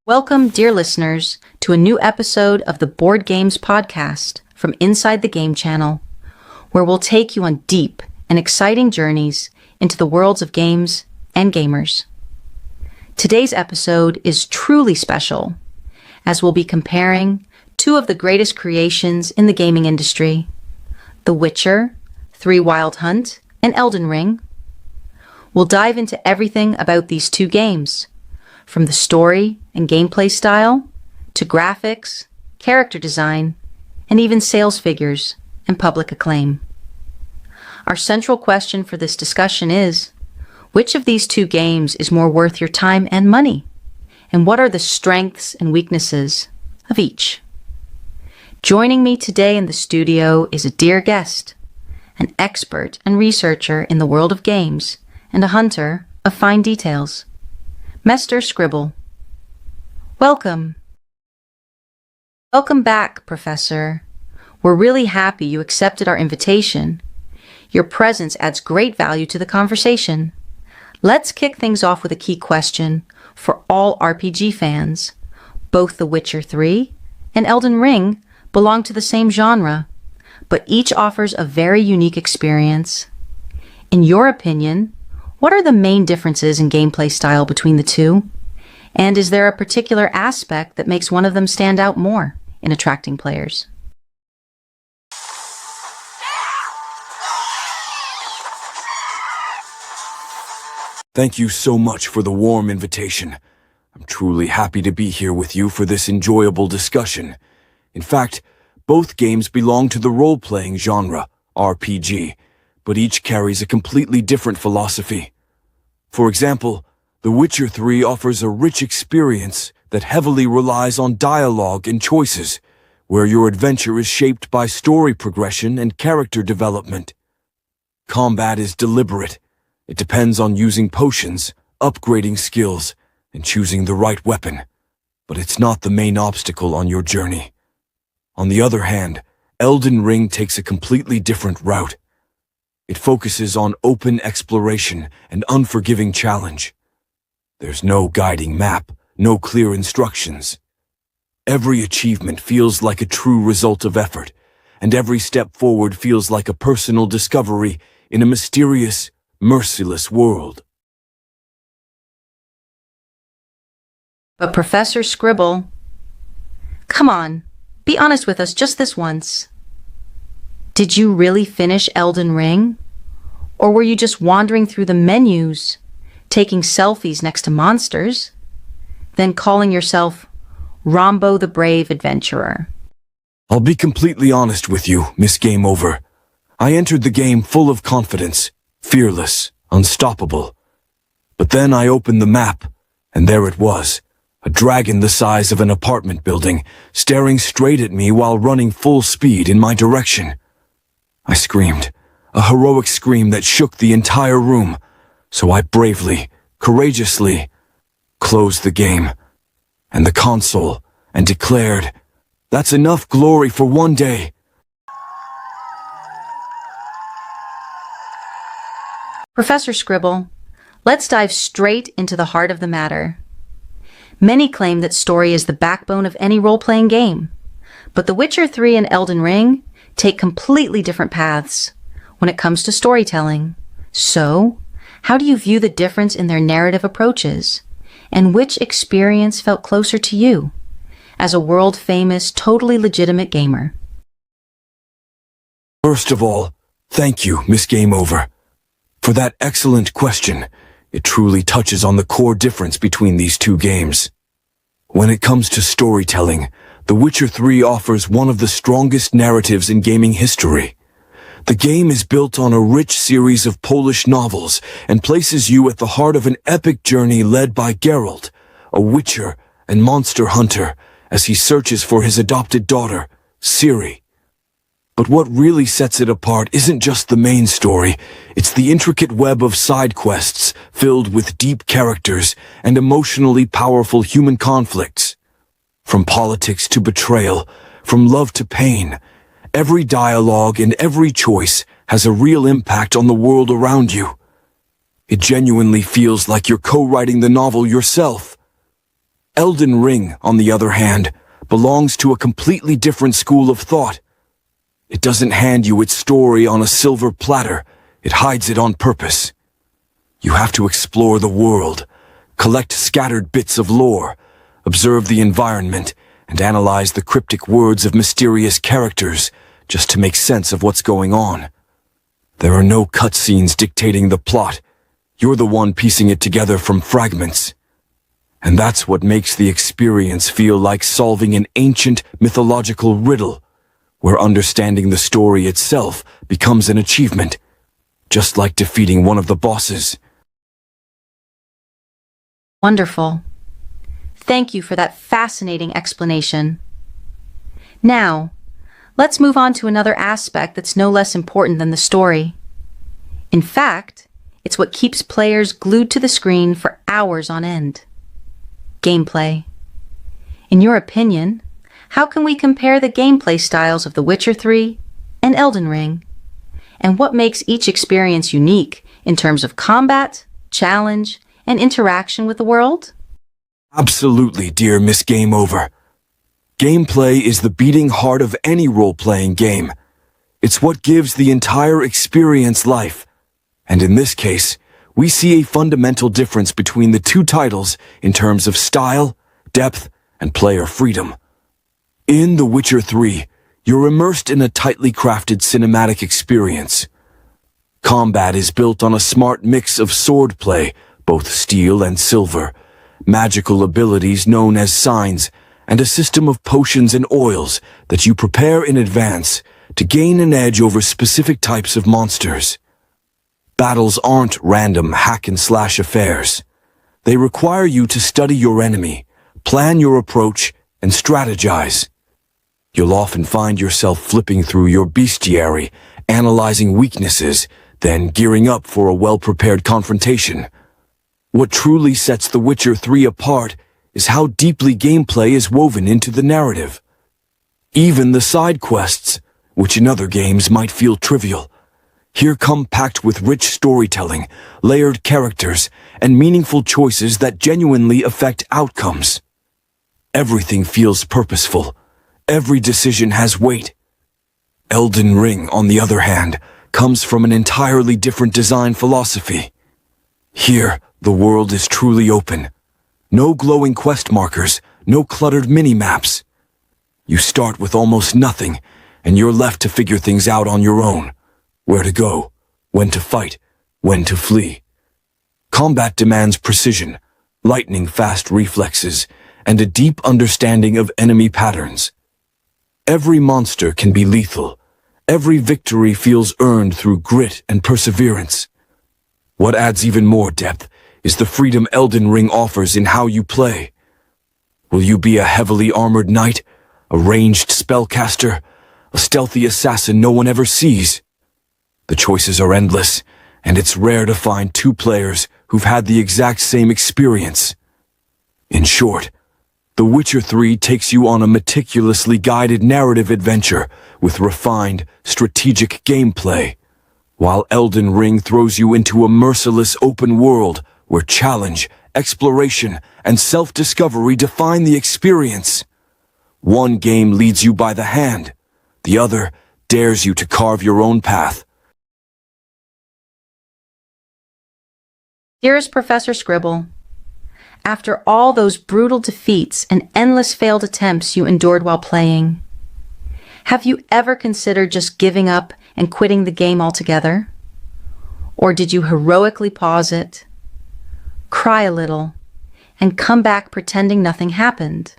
Welcome, dear listeners, to a new episode of the Board Games Podcast from Inside the Game Channel, where we'll take you on deep and exciting journeys into the worlds of games and gamers. Today's episode is truly special, as we'll be comparing two of the greatest creations in the gaming industry, The Witcher, 3 Wild Hunt, and Elden Ring. We'll dive into everything about these two games, from the story and gameplay style, to graphics, character design, and even sales figures and public acclaim. Our central question for this discussion is, which of these two games is more worth your time and money? And what are the strengths and weaknesses of each? Joining me today in the studio is a dear guest, an expert and researcher in the world of games, and a hunter of fine details. Mr. Scribble. Welcome. Welcome back, Professor. We're really happy you accepted our invitation. Your presence adds great value to the conversation. Let's kick things off with a key question for all RPG fans. Both The Witcher 3 and Elden Ring belong to the same genre, but each offers a very unique experience. In your opinion, what are the main differences in gameplay style between the two? And is there a particular aspect that makes one of them stand out more in attracting players? Thank you so much for the warm invitation. I'm truly happy to be here with you for this enjoyable discussion. In fact, both games belong to the role-playing genre, RPG, but each carries a completely different philosophy. For example, The Witcher 3 offers a rich experience that heavily relies on dialogue and choices, where your adventure is shaped by story progression and character development. Combat is deliberate. It depends on using potions, upgrading skills, and choosing the right weapon, but it's not the main obstacle on your journey. On the other hand, Elden Ring takes a completely different route. It focuses on open exploration and unforgiving challenge. There's no guiding map, no clear instructions. Every achievement feels like a true result of effort, and every step forward feels like a personal discovery in a mysterious, merciless world. But Professor Scribble, come on, be honest with us just this once. Did you really finish Elden Ring? Or were you just wandering through the menus, taking selfies next to monsters, then calling yourself Rombo the Brave Adventurer? I'll be completely honest with you, Miss Game Over. I entered the game full of confidence, fearless, unstoppable. But then I opened the map, and there it was, a dragon the size of an apartment building, staring straight at me while running full speed in my direction. I screamed, a heroic scream that shook the entire room, so I bravely, courageously closed the game and the console and declared, "That's enough glory for one day." Professor Scribble, let's dive straight into the heart of the matter. Many claim that story is the backbone of any role-playing game, but The Witcher 3 and Elden Ring take completely different paths when it comes to storytelling. So, how do you view the difference in their narrative approaches? And which experience felt closer to you as a world-famous, totally legitimate gamer? First of all, thank you, Miss Game Over, for that excellent question. It truly touches on the core difference between these two games. When it comes to storytelling, The Witcher 3 offers one of the strongest narratives in gaming history. The game is built on a rich series of Polish novels and places you at the heart of an epic journey led by Geralt, a witcher and monster hunter, as he searches for his adopted daughter, Ciri. But what really sets it apart isn't just the main story, it's the intricate web of side quests filled with deep characters and emotionally powerful human conflicts. From politics to betrayal, from love to pain, every dialogue and every choice has a real impact on the world around you. It genuinely feels like you're co-writing the novel yourself. Elden Ring, on the other hand, belongs to a completely different school of thought. It doesn't hand you its story on a silver platter, it hides it on purpose. You have to explore the world, collect scattered bits of lore, observe the environment, and analyze the cryptic words of mysterious characters just to make sense of what's going on. There are no cutscenes dictating the plot. You're the one piecing it together from fragments. And that's what makes the experience feel like solving an ancient mythological riddle, where understanding the story itself becomes an achievement, just like defeating one of the bosses. Wonderful. Thank you for that fascinating explanation. Now, let's move on to another aspect that's no less important than the story. In fact, it's what keeps players glued to the screen for hours on end. Gameplay. In your opinion, how can we compare the gameplay styles of The Witcher 3 and Elden Ring? And what makes each experience unique in terms of combat, challenge, and interaction with the world? Absolutely, dear Miss Game Over. Gameplay is the beating heart of any role-playing game. It's what gives the entire experience life. And in this case, we see a fundamental difference between the two titles in terms of style, depth, and player freedom. In The Witcher 3, you're immersed in a tightly crafted cinematic experience. Combat is built on a smart mix of swordplay, both steel and silver, magical abilities known as signs, and a system of potions and oils that you prepare in advance to gain an edge over specific types of monsters. Battles aren't random hack-and-slash affairs. They require you to study your enemy, plan your approach, and strategize. You'll often find yourself flipping through your bestiary, analyzing weaknesses, then gearing up for a well-prepared confrontation. What truly sets The Witcher 3 apart is how deeply gameplay is woven into the narrative. Even the side quests, which in other games might feel trivial, here come packed with rich storytelling, layered characters, and meaningful choices that genuinely affect outcomes. Everything feels purposeful. Every decision has weight. Elden Ring, on the other hand, comes from an entirely different design philosophy. Here, the world is truly open. No glowing quest markers, no cluttered mini-maps. You start with almost nothing, and you're left to figure things out on your own. Where to go, when to fight, when to flee. Combat demands precision, lightning-fast reflexes, and a deep understanding of enemy patterns. Every monster can be lethal. Every victory feels earned through grit and perseverance. What adds even more depth is the freedom Elden Ring offers in how you play. Will you be a heavily armored knight, a ranged spellcaster, a stealthy assassin no one ever sees? The choices are endless, and it's rare to find two players who've had the exact same experience. In short, The Witcher 3 takes you on a meticulously guided narrative adventure with refined, strategic gameplay, while Elden Ring throws you into a merciless open world where challenge, exploration, and self-discovery define the experience. One game leads you by the hand, the other dares you to carve your own path. Dearest Professor Scribble, after all those brutal defeats and endless failed attempts you endured while playing, have you ever considered just giving up and quitting the game altogether? Or did you heroically pause it, cry a little, and come back pretending nothing happened?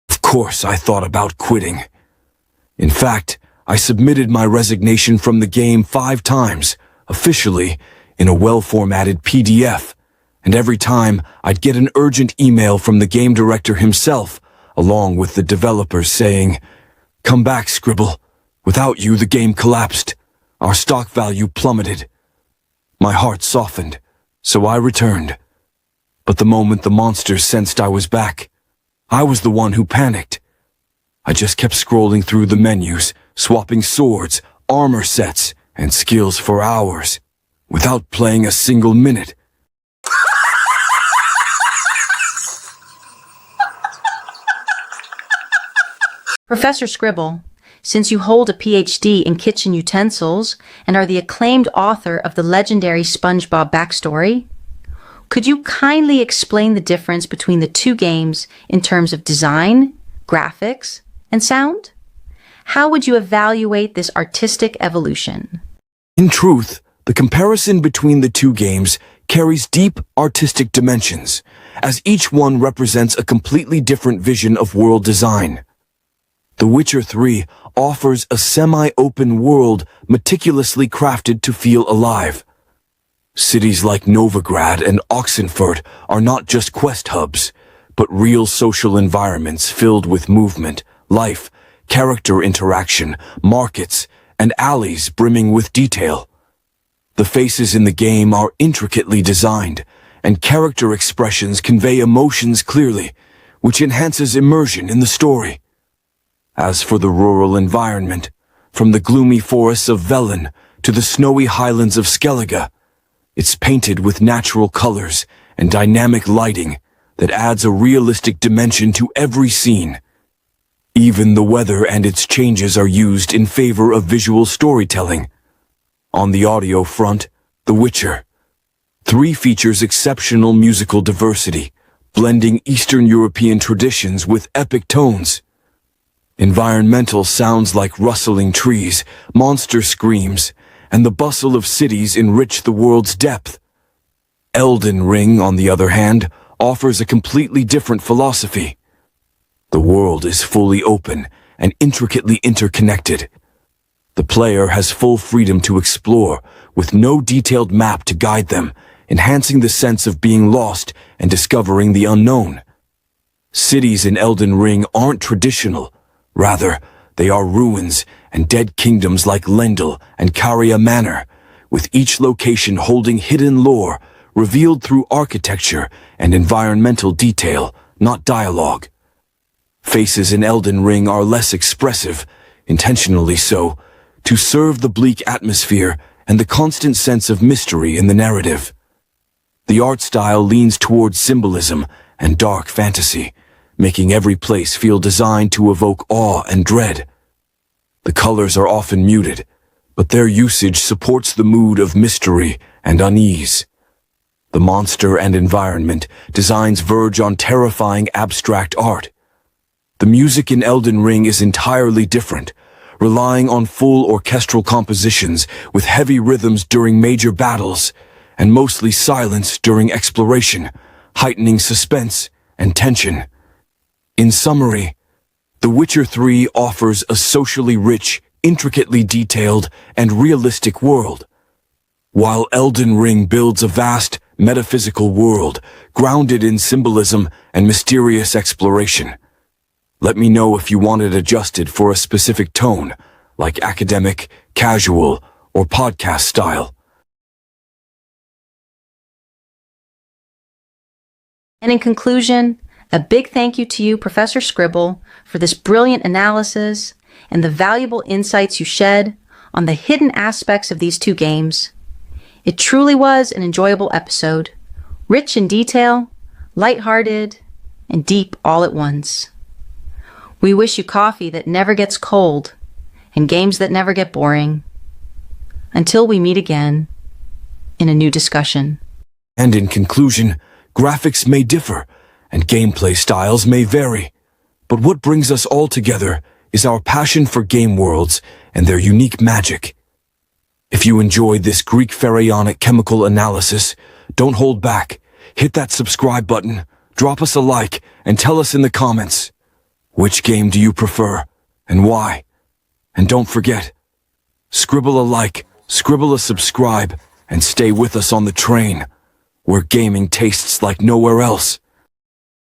Of course I thought about quitting. In fact, I submitted my resignation from the game 5 times, officially, in a well-formatted PDF, and every time I'd get an urgent email from the game director himself, along with the developers saying, "Come back, Scribble. Without you, the game collapsed. Our stock value plummeted." My heart softened, so I returned. But the moment the monsters sensed I was back, I was the one who panicked. I just kept scrolling through the menus, swapping swords, armor sets, and skills for hours, without playing a single minute. Professor Scribble, since you hold a PhD in kitchen utensils and are the acclaimed author of the legendary SpongeBob backstory, could you kindly explain the difference between the two games in terms of design, graphics, and sound? How would you evaluate this artistic evolution? In truth, the comparison between the two games carries deep artistic dimensions, as each one represents a completely different vision of world design. The Witcher 3 offers a semi-open world meticulously crafted to feel alive. Cities like Novigrad and Oxenfurt are not just quest hubs, but real social environments filled with movement, life, character interaction, markets, and alleys brimming with detail. The faces in the game are intricately designed, and character expressions convey emotions clearly, which enhances immersion in the story. As for the rural environment, from the gloomy forests of Velen to the snowy highlands of Skellige, it's painted with natural colors and dynamic lighting that adds a realistic dimension to every scene. Even the weather and its changes are used in favor of visual storytelling. On the audio front, The Witcher 3 features exceptional musical diversity, blending Eastern European traditions with epic tones. Environmental sounds like rustling trees, monster screams, and the bustle of cities enrich the world's depth. Elden Ring, on the other hand, offers a completely different philosophy. The world is fully open and intricately interconnected. The player has full freedom to explore, with no detailed map to guide them, enhancing the sense of being lost and discovering the unknown. Cities in Elden Ring aren't traditional. Rather, they are ruins and dead kingdoms like Lendl and Caria Manor, with each location holding hidden lore revealed through architecture and environmental detail, not dialogue. Faces in Elden Ring are less expressive, intentionally so, to serve the bleak atmosphere and the constant sense of mystery in the narrative. The art style leans towards symbolism and dark fantasy, making every place feel designed to evoke awe and dread. The colors are often muted, but their usage supports the mood of mystery and unease. The monster and environment designs verge on terrifying abstract art. The music in Elden Ring is entirely different, relying on full orchestral compositions with heavy rhythms during major battles, and mostly silence during exploration, heightening suspense and tension. In summary, The Witcher 3 offers a socially rich, intricately detailed, and realistic world, while Elden Ring builds a vast, metaphysical world grounded in symbolism and mysterious exploration. Let me know if you want it adjusted for a specific tone, like academic, casual, or podcast style. And in conclusion, a big thank you to you, Professor Scribble, for this brilliant analysis and the valuable insights you shed on the hidden aspects of these two games. It truly was an enjoyable episode, rich in detail, lighthearted, and deep all at once. We wish you coffee that never gets cold and games that never get boring. Until we meet again in a new discussion. And in conclusion, graphics may differ and gameplay styles may vary, but what brings us all together is our passion for game worlds and their unique magic. If you enjoyed this Greek pharaonic chemical analysis, don't hold back. Hit that subscribe button, drop us a like, and tell us in the comments, which game do you prefer and why? And don't forget, scribble a like, scribble a subscribe, and stay with us on the train, where gaming tastes like nowhere else.